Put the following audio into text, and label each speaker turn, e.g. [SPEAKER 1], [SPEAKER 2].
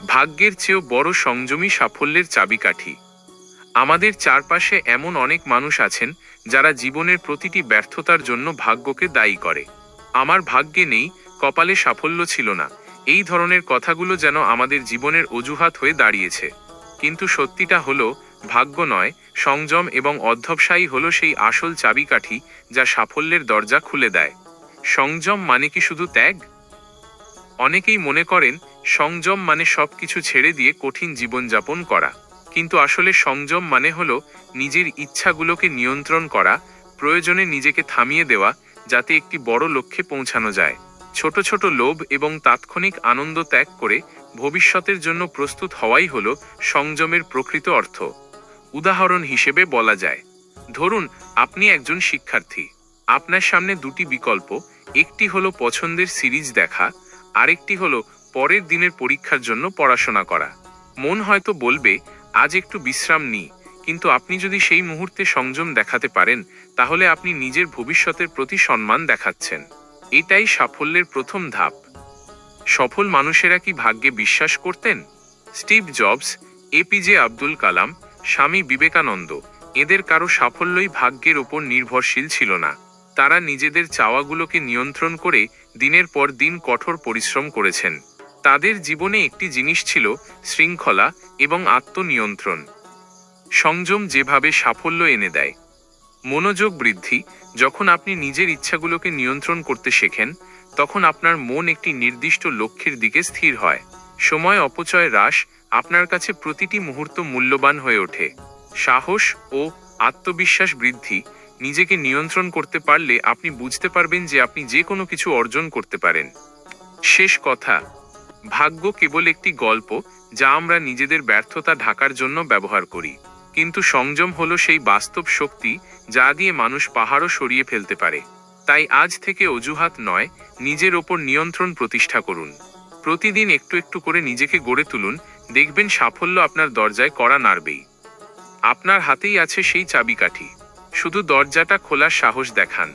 [SPEAKER 1] ভাগ্যের চেয়েও বড় সংযমী সাফল্যের চাবিকাঠি। আমাদের চারপাশে এমন অনেক মানুষ আছেন যারা জীবনের প্রতিটি ব্যর্থতার জন্য ভাগ্যকে দায়ী করে। আমার ভাগ্যে নেই, কপালে সাফল্য ছিল না, এই ধরনের কথাগুলো যেন আমাদের জীবনের অজুহাত হয়ে দাঁড়িয়েছে। কিন্তু সত্যিটা হলো, ভাগ্য নয়, সংযম এবং অধ্যবসায়ী হলো সেই আসল চাবিকাঠি যা সাফল্যের দরজা খুলে দেয়। সংযম মানে কি শুধু ত্যাগ? অনেকেই মনে করেন সংযম মানে সবকিছু ছেড়ে দিয়ে কঠিন জীবনযাপন করা। কিন্তু আসলে সংযম মানে হলো নিজের ইচ্ছাগুলোকে নিয়ন্ত্রণ করা, প্রয়োজনে নিজেকে থামিয়ে দেওয়া, যাতে একটি বড় লক্ষ্যে পৌঁছানো যায়। ছোট ছোট লোভ এবং তাৎক্ষণিক আনন্দ ত্যাগ করে ভবিষ্যতের জন্য প্রস্তুত হওয়াই হলো সংযমের প্রকৃত অর্থ। উদাহরণ হিসেবে বলা যায়, ধরুন আপনি একজন শিক্ষার্থী। আপনার সামনে দুটি বিকল্প, একটি হলো পছন্দের সিরিজ দেখা, আরেকটি হলো পরের দিনের পরীক্ষার জন্য পড়াশোনা করা। মন হয়তো বলবে আজ একটু বিশ্রাম নিই, কিন্তু আপনি যদি সেই মুহূর্তে সংযম দেখাতে পারেন, তাহলে আপনি নিজের ভবিষ্যতের প্রতি সম্মান দেখাচ্ছেন। এটাই সাফল্যের প্রথম ধাপ। সফল মানুষেরা কি ভাগ্যে বিশ্বাস করতেন? Steve jobs, APJ Abdul Kalam, Swami Vivekananda, এদের কারো সাফল্যই ভাগ্যের ওপর নির্ভরশীল ছিল না। তারা নিজেদের চাওয়াগুলোকে নিয়ন্ত্রণ করে দিনের পর দিন কঠোর পরিশ্রম করেছেন। তাদের জীবনে একটি জিনিস ছিল শৃঙ্খলা এবং আত্মনিয়ন্ত্রণ। সংযম যেভাবে সাফল্য এনে দেয়। মনোযোগ বৃদ্ধি। যখন আপনি নিজের ইচ্ছাগুলোকে নিয়ন্ত্রণ করতে শেখেন, তখন আপনার মন একটি নির্দিষ্ট লক্ষ্যের দিকে স্থির হয়। সময় অপচয় হ্রাস। আপনার কাছে প্রতিটি মুহূর্ত মূল্যবান হয়ে ওঠে। সাহস ও আত্মবিশ্বাস বৃদ্ধি। নিজেকে নিয়ন্ত্রণ করতে পারলে আপনি বুঝতে পারবেন যে আপনি যে কোনো কিছু অর্জন করতে পারেন। শেষ কথা, ভাগ্য কেবল একটি গল্প যা আমরা নিজেদের ব্যর্থতা ঢাকার জন্য ব্যবহার করি। কিন্তু সংযম হলো সেই বাস্তব শক্তি যা দিয়ে মানুষ পাহাড়ও সরিয়ে ফেলতে পারে। তাই আজ থেকে অজুহাত নয়, নিজের ওপর নিয়ন্ত্রণ প্রতিষ্ঠা করুন। প্রতিদিন একটু একটু করে নিজেকে গড়ে তুলুন, দেখবেন সাফল্য আপনার দরজায় কড়া নাড়বেই। আপনার হাতেই আছে সেই চাবিকাঠি, শুধু দরজাটা খোলার সাহস দেখান।